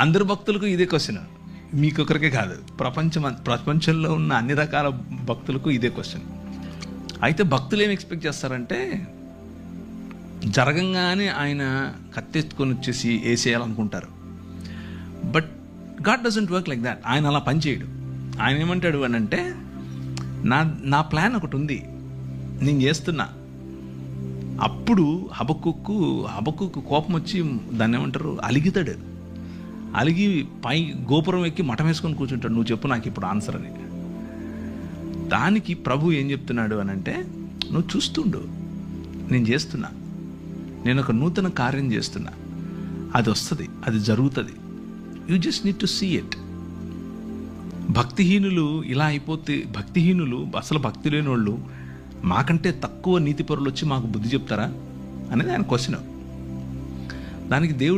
అందరు భక్తులకు ఇదే క్వశ్చన్, మీకొకరికే కాదు, ప్రపంచంలో ఉన్న అన్ని రకాల భక్తులకు ఇదే క్వశ్చన్. అయితే భక్తులు ఏం ఎక్స్పెక్ట్ చేస్తారంటే జరగంగానే ఆయన కత్తెత్తుకొని వచ్చేసి వేసేయాలనుకుంటారు. But God doesn't work like that. ఆయన అలా పనిచేయడు. ఆయన ఏమంటాడు అని అంటే, నా ప్లాన్ ఒకటి ఉంది, నేను చేస్తున్నా. అప్పుడు హబక్కుకు కోపం వచ్చి దాన్ని ఏమంటారు, అలిగితాడు. అలిగి పై గోపురం ఎక్కి మఠం వేసుకొని కూర్చుంటాడు, నువ్వు చెప్పు నాకు ఇప్పుడు ఆన్సర్ అని. దానికి ప్రభు ఏం చెప్తున్నాడు అని అంటే, నువ్వు చూస్తుండు, నేను చేస్తున్నా, నేను ఒక నూతన కార్యం చేస్తున్నా, అది వస్తుంది, అది జరుగుతుంది, you just need to see it. భక్తిహీనులు ఇలా అయిపోతే, అసలు భక్తి లేని వాళ్ళు మాకంటే తక్కువ నీతిపరులు వచ్చి మాకు బుద్ధి చెప్తారా అనేది ఆయన క్వశ్చన్. దానికి దేవుడు